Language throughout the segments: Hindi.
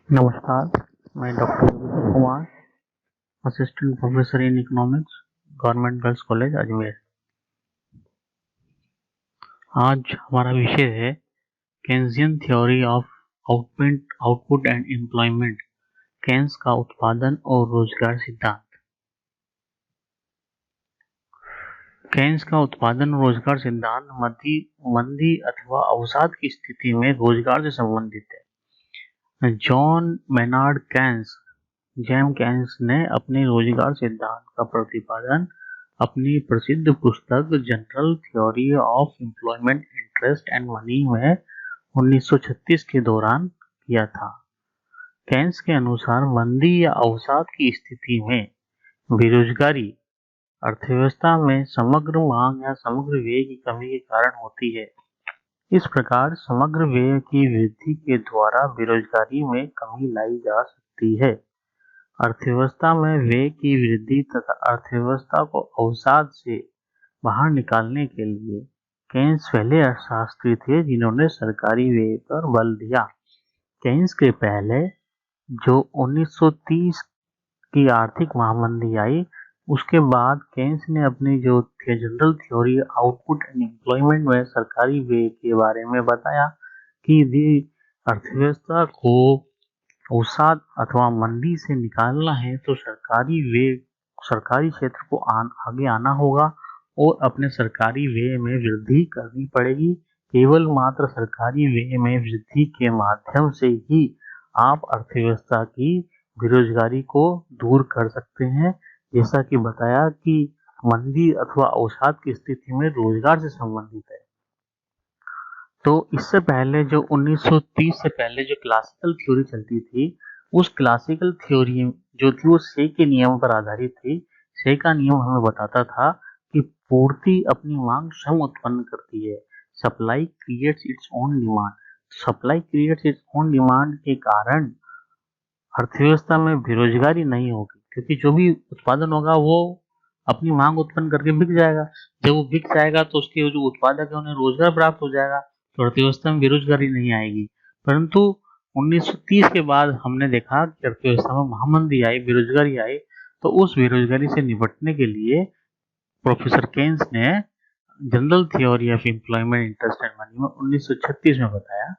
नमस्कार, मैं doctor Vipin Kumar, assistant professor in economics, government girls college Ajmer. आज हमारा विषय है Keynesian theory of output and employment, Keynes का उत्पादन और रोजगार सिद्धांत। केन्स का उत्पादन और रोजगार सिद्धांत मंदी अथवा अवसाद की स्थिति में रोजगार से संबंधित है। जॉन मेनार्ड केन्स ने अपने रोजगार सिद्धांत का प्रतिपादन अपनी प्रसिद्ध पुस्तक general theory of employment, interest and money में 1936 के दौरान किया था। केन्स के अनुसार मंदी या अवसाद की स्थिति में बेरोजगारी अर्थव्यवस्था में समग्र मांग या समग्र व्यय की कमी के कारण होती है। इस प्रकार समग्र व्यय की वृद्धि के द्वारा बेरोजगारी में कमी लाई जा सकती है। अर्थव्यवस्था में व्यय की वृद्धि तथा अर्थव्यवस्था को अवसाद से बाहर निकालने के लिए केन्स पहले अर्थशास्त्री थे जिन्होंने सरकारी व्यय पर बल दिया। केन्स के पहले जो 1930 की आर्थिक महामंदी आई, उसके बाद केन्स ने अपनी जो general theory output and employment में सरकारी व्यय के बारे में बताया कि यदि अर्थव्यवस्था को अवसाद अथवा मंदी से निकालना है तो सरकारी क्षेत्र को आगे आना होगा और अपने सरकारी व्यय में वृद्धि करनी पड़ेगी। केवल मात्र सरकारी व्यय में वृद्धि के माध्यम से ही आप अर्थव्यवस्था की बेरोजगारी को दूर कर सकते हैं। जैसा कि बताया कि मंदी अथवा अवसाद की स्थिति में रोजगार से संबंधित है। तो इससे पहले जो 1930 से पहले जो क्लासिकल थ्योरी चलती थी, उस क्लासिकल थ्योरी जो थी वो से के नियम पर आधारित थी। से का नियम हमें बताता था कि पूर्ति अपनी मांग स्वयं उत्पन्न करती है। Supply creates its own demand. Supply creates its own demand के कारण अर्थव्यवस्था में बेरोजगारी नहीं होगी, क्योंकि जो भी उत्पादन होगा वो अपनी मांग उत्पन्न करके बिक जाएगा। जब वो बिक जाएगा तो उसके जो उत्पादक है उन्हें रोजगार प्राप्त हो जाएगा, तो अर्थव्यवस्था में बेरोजगारी नहीं आएगी। परंतु 1930 के बाद हमने देखा कि अर्थव्यवस्था में महामंदी आई, बेरोजगारी आई, तो उस बेरोजगारी से निपटने के लिए प्रोफेसर केन्स ने general theory of employment, interest and money में 1936 में बताया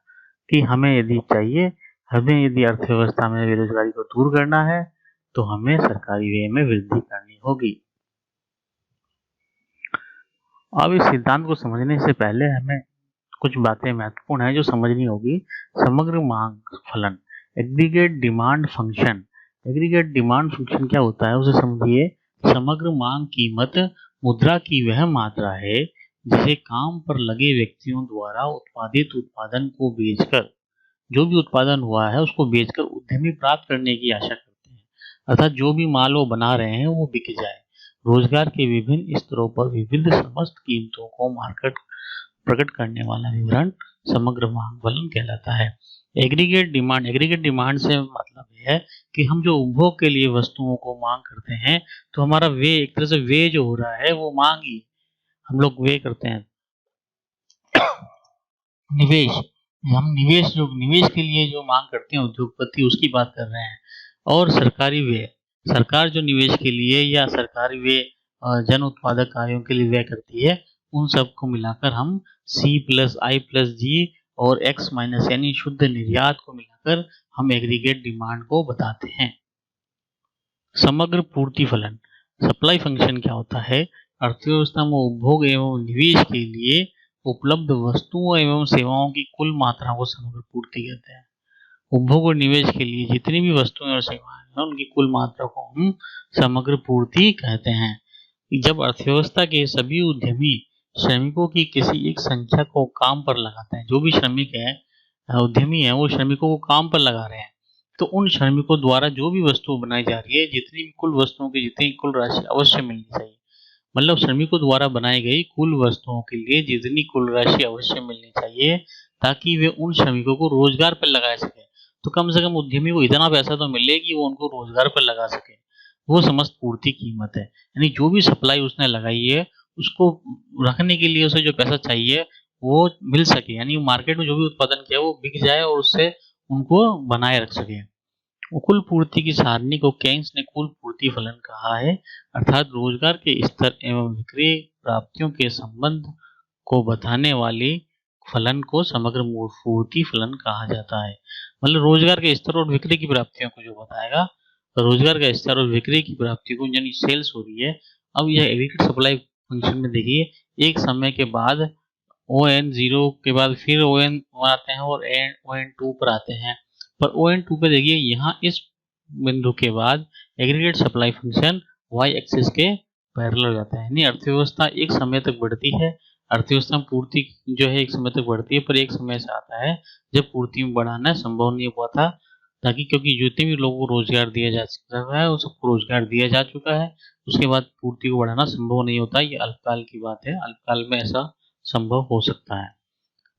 कि हमें यदि अर्थव्यवस्था में बेरोजगारी को दूर करना है तो हमें सरकारी व्यय में वृद्धि करनी होगी। अब इस सिद्धांत को समझने से पहले हमें कुछ बातें महत्वपूर्ण है जो समझनी होगी। समग्र मांग फलन, aggregate demand function. Aggregate demand function क्या होता है उसे समझिए। समग्र मांग कीमत मुद्रा की वह मात्रा है जिसे काम पर लगे व्यक्तियों द्वारा उत्पादित उत्पादन को बेचकर, जो भी उत्पादन हुआ है उसको बेचकर उद्यमी प्राप्त करने की आशा करते हैं, अर्थात जो भी माल वो बना रहे हैं वो बिक जाए। रोजगार के विभिन्न स्तरों पर विविध समस्त कीमतों को मार्केट प्रकट करने वाला विवरण समग्र मांग फलन कहलाता है। एग्रीगेट डिमांड से मतलब है कि हम जो उपभोग के लिए वस्तुओं को मांग करते हैं, तो हमारा वे एक तरह से वे जो हो रहा है वो मांग ही हम लोग वे करते हैं। निवेश, हम निवेश के लिए जो मांग करते हैं उद्योगपति, उसकी बात कर रहे हैं। और सरकारी व्यय, सरकार जो निवेश के लिए या सरकारी व्यय जन उत्पादक कार्यों के लिए व्यय करती है, उन सब को मिलाकर हम C+I+G और X माइनस यानी शुद्ध निर्यात को मिलाकर हम एग्रीगेट डिमांड को बताते हैं। समग्र पूर्ति फलन, सप्लाई फंक्शन क्या होता है? अर्थव्यवस्था में उपभोग एवं निवेश के लिए उपलब्ध वस्तुओं एवं सेवाओं की कुल मात्रा को समग्र पूर्ति कहते हैं। उपभोग और निवेश के लिए जितनी भी वस्तुएं और सेवाएं हैं उनकी कुल मात्रा को हम समग्र पूर्ति कहते हैं। जब अर्थव्यवस्था के सभी उद्यमी श्रमिकों की किसी एक संख्या को काम पर लगाते हैं, जो भी श्रमिक है उद्यमी है वो श्रमिकों को काम पर लगा रहे हैं, तो उन श्रमिकों द्वारा जो भी वस्तु बनाई जा रही है, जितनी भी कुल वस्तुओं की जितनी कुल राशि अवश्य मिलनी चाहिए, मतलब श्रमिकों द्वारा बनाई गई कुल वस्तुओं के लिए जितनी कुल राशि अवश्य मिलनी चाहिए ताकि वे उन श्रमिकों को रोजगार पर लगा सके। तो कम से कम उद्यमी को इतना पैसा तो मिले कि वो उनको रोजगार पर लगा सके, वो समस्त पूर्ति कीमत है। यानी जो भी सप्लाई उसने लगाई है उसको रखने के लिए उसे जो पैसा चाहिए वो मिल सके, यानी मार्केट में जो भी उत्पादन किया वो बिक जाए और उससे उनको बनाए रख सके। कुल पूर्ति की सारणी को केन्स ने कुल पूर्ति फलन कहा है, अर्थात रोजगार के स्तर एवं विक्रय प्राप्तियों के संबंध को बताने वाली फलन को समग्र पूर्ति फलन कहा जाता है। मतलब रोजगार के स्तर और विक्रय की प्राप्तियों को जो बताएगा, तो रोजगार का स्तर और विक्रय की प्राप्ति को यानी सेल्स हो रही है। अब यह एग्रीगेट सप्लाई फंक्शन में देखिए, एक समय के बाद ON0 के बाद फिर ON आते हैं और ON2 पर आते हैं, पर ON2 पे देखिए यहाँ इस बिंदु के बाद aggregate supply function y axis के पैरेलल हो जाता है, यानी अर्थव्यवस्था एक समय तक बढ़ती है। अर्थव्यवस्था में पूर्ति जो है एक समय तक बढ़ती है, पर एक समय से आता है जब पूर्ति में बढ़ाना संभव नहीं हुआ था, ताकि क्योंकि जितने भी लोगों को रोजगार दिया जा सकता है, उस सबको रोजगार दिया जा चुका है, उसके बाद पूर्ति को बढ़ाना संभव नहीं होता। ये अल्पकाल की बात है, अल्पकाल में ऐसा संभव हो सकता है।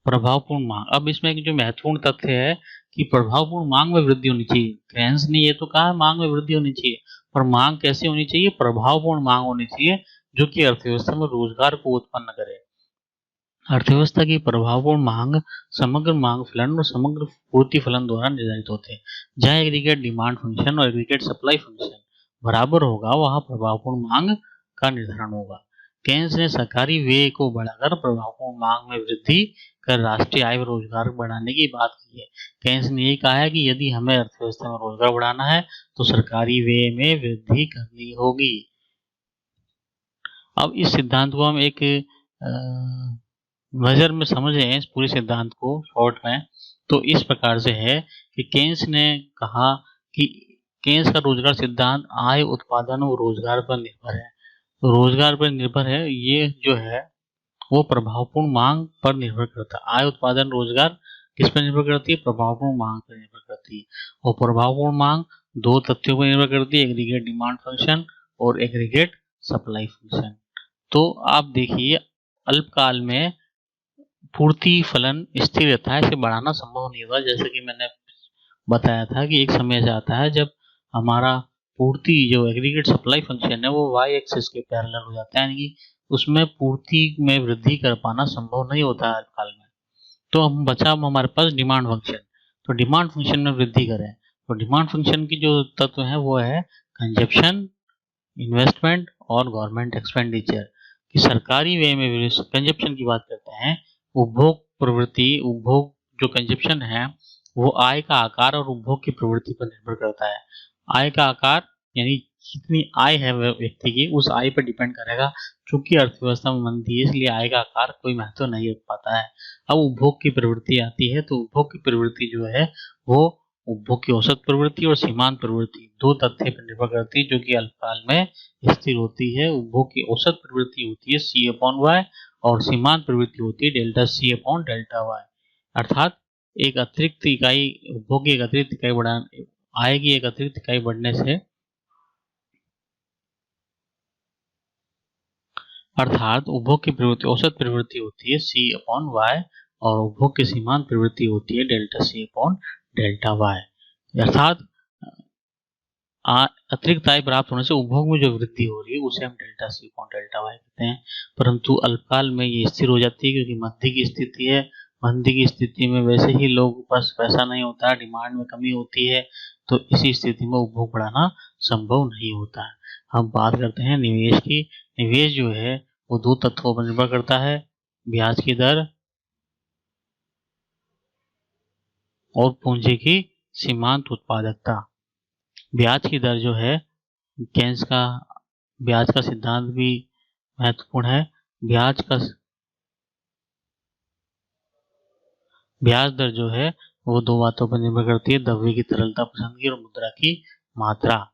प्रभावपूर्ण मांग, अब इसमें एक जो महत्वपूर्ण तथ्य है कि प्रभावपूर्ण मांग में वृद्धि होनी चाहिए। केन्स ने ये तो कहा है मांग में वृद्धि होनी चाहिए, पर मांग कैसे होनी चाहिए? प्रभावपूर्ण मांग होनी चाहिए जो कि अर्थव्यवस्था में रोजगार को उत्पन्न करे। अर्थव्यवस्था की प्रभावपूर्ण मांग समग्र मांग फलन और समग्र पूर्ति फलन द्वारा निर्धारित होते हैं। जहाँ एग्रीगेट डिमांड फंक्शन और एग्रीगेट सप्लाई फंक्शन बराबर होगा, वहाँ प्रभावपूर्ण मांग का निर्धारण होगा। केन्स ने सरकारी व्यय को बढ़ाकर प्रभावपूर्ण मांग में वृद्धि कर राष्ट्रीय आय व रोजगार बढ़ाने की बात की है। केन्स ने ये कहा है कि यदि हमें अर्थव्यवस्था में रोजगार बढ़ाना है तो सरकारी व्यय में वृद्धि करनी होगी। अब इस सिद्धांत को हम एक नजर में समझ रहे हैं, इस पूरे सिद्धांत को शॉर्ट में, तो इस प्रकार से है कि केन्स ने कहा कि केन्स का रोजगार सिद्धांत आय, उत्पादन और रोजगार पर निर्भर है। तो रोजगार पर निर्भर है, ये जो है वो प्रभावपूर्ण मांग पर निर्भर करता है। आय, उत्पादन, रोजगार किस पर निर्भर करती है? प्रभावपूर्ण मांग पर निर्भर करती है। और प्रभावपूर्ण मांग दो तथ्यों पर निर्भर करती है, एग्रीगेट डिमांड फंक्शन और एग्रीगेट सप्लाई फंक्शन। तो आप देखिए, अल्पकाल में पूर्ति फलन स्थिर रहता है, इसे बढ़ाना संभव नहीं होगा। जैसे कि मैंने बताया था कि एक समय से आता है जब हमारा पूर्ति जो एग्रीगेट सप्लाई फंक्शन है वो y एक्सिस के पैरेलल हो जाता है, यानी कि उसमें पूर्ति में वृद्धि कर पाना संभव नहीं होता है अल्पकाल में। तो हम बचा हमारे पास डिमांड फंक्शन, तो डिमांड फंक्शन में वृद्धि करें, तो डिमांड फंक्शन की जो तत्व है वो है कंजप्शन, इन्वेस्टमेंट और गवर्नमेंट एक्सपेंडिचर। कि सरकारी व्यय में कंजप्शन की बात करते हैं, उपभोग प्रवृत्ति, उपभोग जो कंजप्शन है वो आय का आकार और उपभोग की प्रवृत्ति पर निर्भर करता है। आय का आकार यानी जितनी आय है व्यक्ति की, उस आय पर डिपेंड करेगा। चूंकि अर्थव्यवस्था में मंदी है, इसलिए आय का आकार कोई महत्व नहीं रख पाता है। अब उपभोग की प्रवृत्ति आती है, तो उपभोग की प्रवृत्ति जो है वो उपभोग की औसत प्रवृत्ति और सीमांत प्रवृत्ति दो तथ्य पर निर्भर करती है, जो कि अल्पकाल में स्थिर होती है। उपभोग की औसत प्रवृत्ति होती है C/Y और सीमांत प्रवृत्ति होती है डेल्टा C/Δy। अर्थात एक अतिरिक्त इकाई उपभोग की एक अतिरिक्त इकाई बढ़ाने, आय की एक अतिरिक्त इकाई बढ़ने से, अर्थात उपभोग की प्रवृत्ति औसत प्रवृत्ति होती है C/Y और उपभोग की सीमांत प्रवृत्ति होती है डेल्टा C/Δy। अर्थात अतिरिक्त आय प्राप्त होने से उपभोग में जो वृद्धि हो रही है उसे हम डेल्टा C/Δy कहते हैं। परंतु अल्पकाल में ये स्थिर हो जाती है, क्योंकि मंदी की स्थिति है। मंदी की स्थिति में वैसे ही लोगों के पास पैसा नहीं होता, डिमांड में कमी होती है, तो इसी स्थिति में उपभोग बढ़ाना संभव नहीं होता है। हम बात करते हैं निवेश की। निवेश जो है वो दो तत्वों पर निर्भर करता है, ब्याज की दर और पूंजी की सीमांत उत्पादकता। ब्याज की दर जो है, केन्स का ब्याज का सिद्धांत भी महत्वपूर्ण है। ब्याज दर जो है वो दो बातों पर निर्भर करती है, द्रव्य की तरलता पसंदगी और मुद्रा की मात्रा।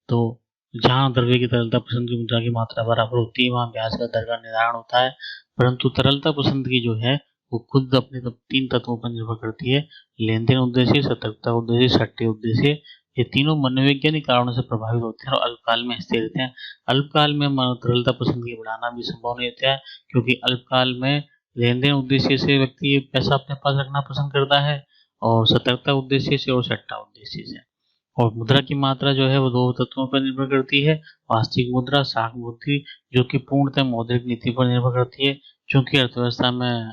तो जहां द्रव्य की तरलता पसंदगी मुद्रा की मात्रा बराबर होती है, वहां ब्याज का दर का निर्धारण होता है। परंतु तरलता पसंदगी जो है वो खुद अपने तीन तत्वों पर निर्भर करती है, लेन देन उद्देश्य, सतर्कता उद्देश्य, सट्टे उद्देश्य। ये तीनों मनोवैज्ञानिक कारणों से प्रभावित होते हैं और अल्पकाल में स्थिर रहते हैं। अल्पकाल में तरलता पसंदगी बढ़ाना भी संभव नहीं होता है, क्योंकि अल्पकाल में लेन देन उद्देश्य से व्यक्ति पैसा अपने पास रखना पसंद करता है, और सतर्कता उद्देश्य से और सट्टा उद्देश्य से। और मुद्रा की मात्रा जो है वो दो तत्वों पर निर्भर करती है, वास्तविक मुद्रा, साख मुद्रा, जो कि पूर्णतः मौद्रिक नीति पर निर्भर करती है। क्योंकि अर्थव्यवस्था में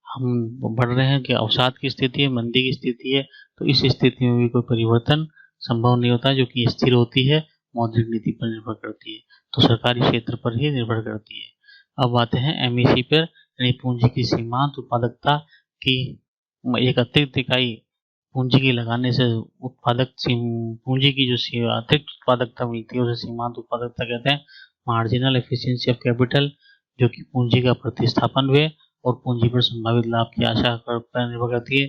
हम बढ़ रहे हैं कि अवसाद की स्थिति है, मंदी की स्थिति है, तो इस स्थिति में भी कोई परिवर्तन संभव नहीं होता, जो कि स्थिर होती है, मौद्रिक नीति पर निर्भर करती है, तो सरकारी क्षेत्र पर ही निर्भर करती है। अब आते हैं एमईसी पर, यानी पूंजी की सीमांत उत्पादकता की एक अतिरिक्त इकाई पूंजी की लगाने से उत्पादक पूंजी की जो अतिरिक्त उत्पादकता मिलती है उसे सीमांत उत्पादकता कहते हैं। मार्जिनल एफिशिएंसी ऑफ कैपिटल, जो कि पूंजी का प्रतिस्थापन व्यय और पूंजी पर संभावित लाभ की आशा पर निर्भर करती है।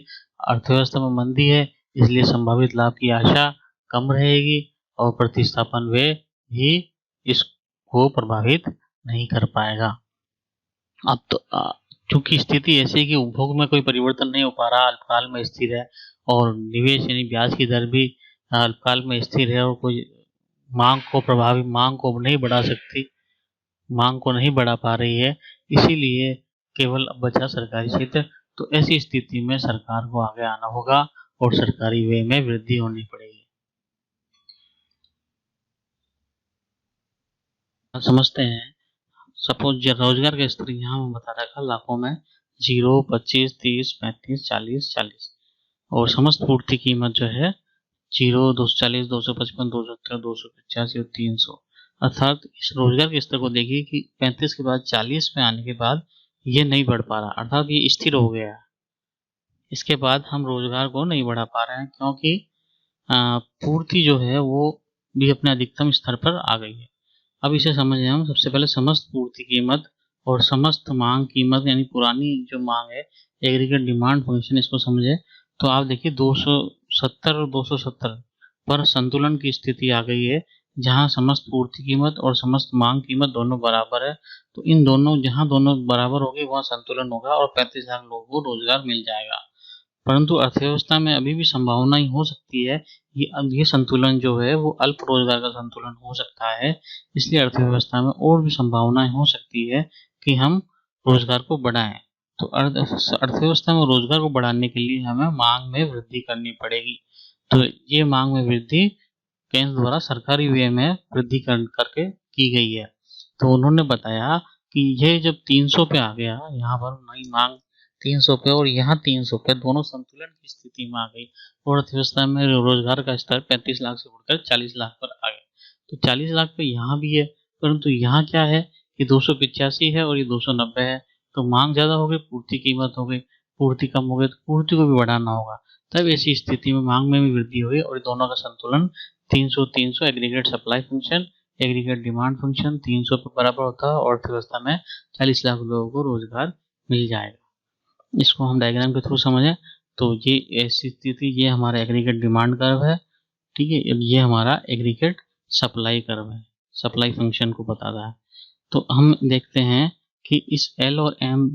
अर्थव्यवस्था में मंदी है, इसलिए संभावित लाभ की आशा कम रहेगी और प्रतिस्थापन व्यय भी इसको प्रभावित नहीं कर पाएगा। अब तो चूंकि स्थिति ऐसी है कि उपभोग में कोई परिवर्तन नहीं हो पा रहा, अल्पकाल में स्थिर है, और निवेश यानी ब्याज की दर भी अल्पकाल में स्थिर है, और कोई मांग को नहीं बढ़ा सकती, मांग को नहीं बढ़ा पा रही है, इसीलिए केवल अब बचा सरकारी क्षेत्र। तो ऐसी स्थिति में सरकार को आगे आना होगा और सरकारी व्यय में वृद्धि होनी पड़ेगी। समझते हैं। सपोज रोजगार का स्तर यहाँ में बता रखा लाखों में 0, 25, 30, 35, 40, 40, और समस्त पूर्ति कीमत जो है 0, 240, 255, 270, 285 और 300। अर्थात इस रोजगार के स्तर को देखिए कि 35 के बाद 40 में आने के बाद ये नहीं बढ़ पा रहा, अर्थात ये स्थिर हो गया है। इसके बाद हम रोजगार को नहीं बढ़ा पा रहे हैं, क्योंकि पूर्ति जो है वो भी अपने अधिकतम स्तर पर आ गई है। अब इसे समझें हम। सबसे पहले समस्त पूर्ति कीमत और समस्त मांग कीमत, यानी पुरानी जो मांग है, एग्रीगेट डिमांड फंक्शन, इसको समझे तो आप देखिए 270 और 270 पर संतुलन की स्थिति आ गई है, जहां समस्त पूर्ति कीमत और समस्त मांग कीमत दोनों बराबर है। तो इन दोनों, जहां दोनों बराबर होगी वहां संतुलन होगा और 35 लाख लोगों को रोजगार मिल जाएगा। परंतु अर्थव्यवस्था में अभी भी संभावना ही हो सकती है ये संतुलन जो है वो अल्प रोजगार का संतुलन हो सकता है। इसलिए अर्थव्यवस्था में और भी संभावनाएं हो सकती है कि हम रोजगार को बढ़ाएं। तो अर्थव्यवस्था में रोजगार को बढ़ाने के लिए हमें मांग में वृद्धि करनी पड़ेगी। तो ये मांग में वृद्धि केंद्र द्वारा सरकारी व्यय में वृद्धि करके की गई है। तो उन्होंने बताया कि ये जब 300 पे आ गया, यहाँ पर नई मांग 300 पे और यहाँ 300 पे, दोनों संतुलन की स्थिति में आ गई और अर्थव्यवस्था में रोजगार का स्तर 35 लाख से बढ़कर 40 लाख पर आ गया। तो 40 लाख पे यहाँ भी है, परंतु यहाँ क्या है कि 285 है और ये 290 है। तो मांग ज्यादा हो गई, पूर्ति कीमत हो गई, पूर्ति कम हो गई, तो पूर्ति को भी बढ़ाना होगा। तब ऐसी स्थिति में मांग में भी वृद्धि हुई और दोनों का संतुलन 300 aggregate supply function, aggregate demand function 300 पर बराबर होता है और अर्थव्यवस्था में 40 लाख लोगों को रोजगार मिल जाएगा। इसको हम डायग्राम के थ्रू समझें तो ये ऐसी स्थिति, ये हमारा एग्रीगेट डिमांड कर्व है, ठीक है, ये हमारा एग्रीगेट सप्लाई कर्व है, सप्लाई फंक्शन को बताता है। तो हम देखते हैं कि इस एल और एम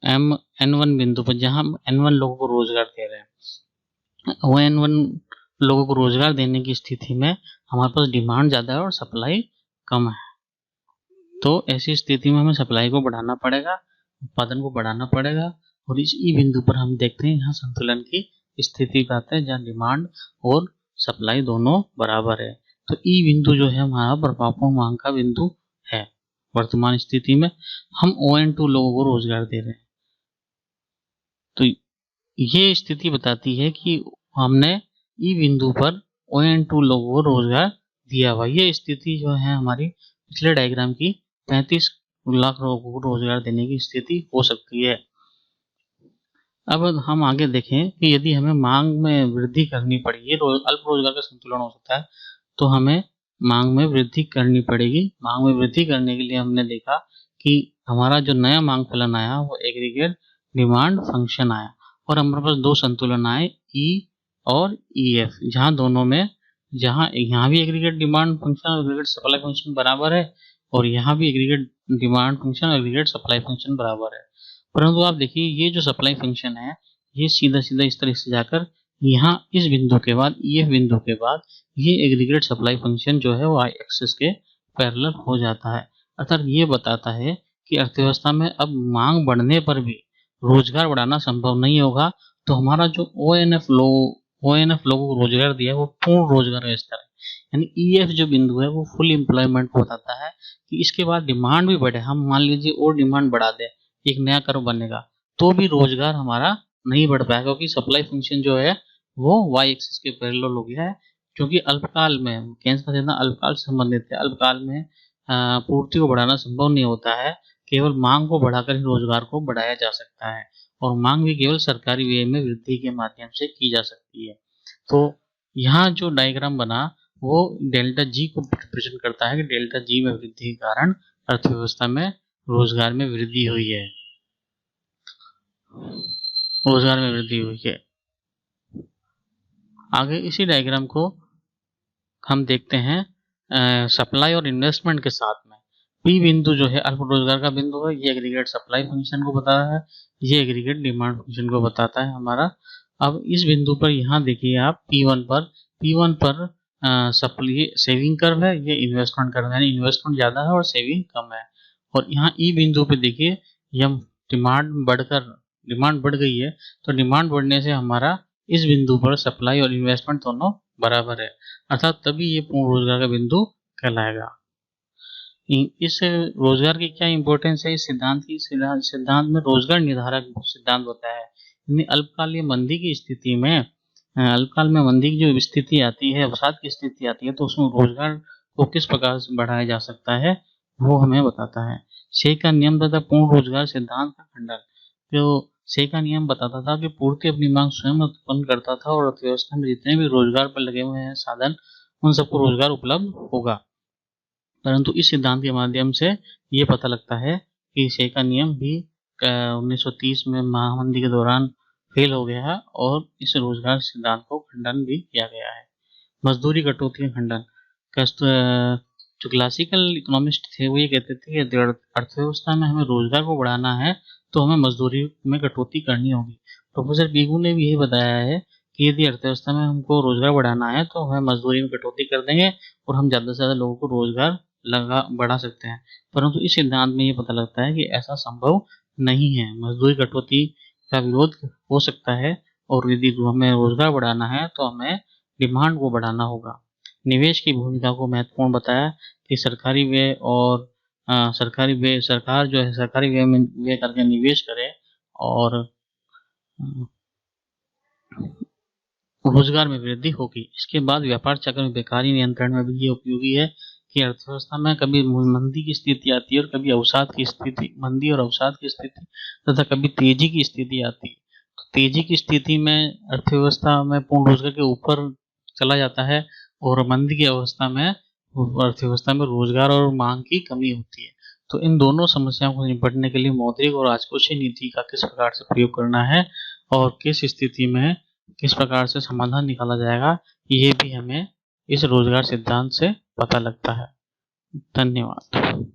N1 बिंदु पर जहां N1 लोगों को रोजगार दे रहे हैं, वो N1 लोगों को रोजगार देने की स्थिति में हमारे पास डिमांड ज्यादा है और सप्लाई कम है। तो ऐसी स्थिति में हमें सप्लाई को बढ़ाना पड़ेगा, उत्पादन को बढ़ाना पड़ेगा, और इस ई बिंदु पर हम देखते हैं यहाँ संतुलन की स्थिति पे आते हैं, जहाँ डिमांड और सप्लाई दोनों बराबर है। तो ई बिंदु जो है हमारा प्रभावपूर्ण मांग का बिंदु है। वर्तमान स्थिति में हम ON2 लोगों को रोजगार दे रहे हैं। तो ये स्थिति बताती है कि हमने ई बिंदु पर ON2 लोगों को रोजगार दिया हुआ। ये स्थिति जो है हमारी पिछले डायग्राम की 35 लाख लोगों को रोजगार देने की स्थिति हो सकती है। अब हम आगे देखें कि यदि हमें मांग में वृद्धि करनी पड़ी, ये अल्प रोजगार का संतुलन हो सकता है, तो हमें मांग में वृद्धि करनी पड़ेगी। मांग में वृद्धि करने के लिए हमने देखा कि हमारा जो नया मांग फलन आया वो एग्रीगेट डिमांड फंक्शन आया और हमारे पास दो संतुलन आए, ई और EF, जहाँ दोनों में, जहाँ यहाँ भी एग्रीगेट डिमांड फंक्शन और एग्रीगेट सप्लाई फंक्शन बराबर है और यहाँ भी एग्रीगेट डिमांड फंक्शन और एग्रीगेट सप्लाई फंक्शन बराबर है। परंतु आप देखिए ये जो सप्लाई फंक्शन है ये सीधा सीधा इस तरह से जाकर यहाँ इस बिंदु के बाद, EF बिंदु के बाद, ये एग्रीगेट सप्लाई फंक्शन जो है वो I एक्सिस के पैरेलल हो जाता है। अर्थात ये बताता है कि अर्थव्यवस्था में अब मांग बढ़ने पर भी रोजगार बढ़ाना संभव नहीं होगा। तो हमारा जो ONF लोगों को रोजगार दिया वो पूर्ण रोजगार का स्तर है, यानी EF जो बिंदु है वो फुल एम्प्लॉयमेंट को बताता है कि इसके बाद डिमांड भी बढ़े, हम मान लीजिए और डिमांड बढ़ा दे, एक नया कर्व बनेगा, तो भी रोजगार हमारा नहीं बढ़ पाएगा, क्योंकि सप्लाई फंक्शन जो है वो वाई एक्सिस के पैरेलल हो गया है, क्योंकि अल्पकाल में केन्स का सिद्धांत अल्पकाल से संबंधित है। अल्पकाल में पूर्ति को बढ़ाना संभव नहीं होता है, केवल मांग को बढ़ाकर ही रोजगार को बढ़ाया जा सकता है, और मांग भी केवल सरकारी व्यय में वृद्धि के माध्यम से की जा सकती है। तो यहाँ जो डायग्राम बना वो डेल्टा जी को रिप्रेजेंट करता है कि डेल्टा जी में वृद्धि के कारण अर्थव्यवस्था में रोजगार में वृद्धि हुई है, रोजगार में वृद्धि हुई है। आगे इसी डायग्राम को हम देखते हैं सप्लाई और इन्वेस्टमेंट के साथ में। पी बिंदु जो है अल्प रोजगार का बिंदु है, ये एग्रीगेट सप्लाई फंक्शन को बता रहा है, ये एग्रीगेट डिमांड फंक्शन को बताता है हमारा। अब इस बिंदु पर यहाँ देखिए आप P1 पर सप्लाई सेविंग कर्व है, ये इन्वेस्टमेंट कर्व है, यानी इन्वेस्टमेंट ज़्यादा है और सेविंग कम है। और यहाँ ई बिंदु पे देखिए यह डिमांड बढ़ गई है, तो डिमांड बढ़ने से हमारा इस बिंदु पर सप्लाई और इन्वेस्टमेंट दोनों बराबर है, अर्थात तभी ये पूर्ण रोजगार का बिंदु कहलाएगा। इस रोजगार की क्या इंपॉर्टेंस है इस सिद्धांत में रोजगार निर्धारक सिद्धांत होता है। अल्पकालीन मंदी की स्थिति में अल्पकाल में मंदी की जो स्थिति आती है, अवसाद की स्थिति आती है, तो उसमें रोजगार को किस प्रकार से बढ़ाया जा सकता है वो हमें बताता है। से का नियम तथा पूर्ण रोजगार सिद्धांत का खंडन। जो से का नियम बताता था कि पूर्ति अपनी मांग स्वयं उत्पन्न करता था और अर्थव्यवस्था में जितने भी रोजगार पर लगे हुए हैं साधन, उन सबको रोजगार उपलब्ध होगा। परंतु इस सिद्धांत के माध्यम से ये पता लगता है कि से का नियम भी 1930 में महामंदी के दौरान फेल हो गया है और इस रोजगार सिद्धांत को खंडन भी किया गया है। मजदूरी कटौती का खंडन। जो क्लासिकल इकोनॉमिस्ट थे वो ये कहते थे कि अर्थव्यवस्था में हमें रोजगार को बढ़ाना है तो हमें मजदूरी में कटौती करनी होगी। प्रोफेसर बीगू ने भी यही बताया है कि यदि अर्थव्यवस्था में हमको रोजगार बढ़ाना है तो हमें मजदूरी में कटौती कर देंगे और हम ज़्यादा से ज़्यादा लोगों को रोजगार बढ़ा सकते हैं। परंतु इस सिद्धांत में ये पता लगता है कि ऐसा संभव नहीं है। मजदूरी कटौती का विरोध हो सकता है और यदि हमें रोजगार बढ़ाना है तो हमें डिमांड को बढ़ाना होगा। निवेश की भूमिका को महत्वपूर्ण बताया कि सरकारी व्यय और सरकार जो है सरकारी व्यय में व्यय करके निवेश करे और रोजगार में वृद्धि होगी। इसके बाद व्यापार चक्र में बेकारी नियंत्रण में भी ये उपयोगी है कि अर्थव्यवस्था में कभी मंदी की स्थिति आती है और कभी अवसाद की स्थिति, मंदी और अवसाद की स्थिति तथा कभी तेजी की स्थिति आती है। तो तेजी की स्थिति में अर्थव्यवस्था में पूर्ण रोजगार के ऊपर चला जाता है और मंदी की अवस्था में अर्थव्यवस्था में रोजगार और मांग की कमी होती है। तो इन दोनों समस्याओं को निपटने के लिए मौद्रिक और राजकोषीय नीति का किस प्रकार से प्रयोग करना है और किस स्थिति में किस प्रकार से समाधान निकाला जाएगा, ये भी हमें इस रोजगार सिद्धांत से पता लगता है। धन्यवाद।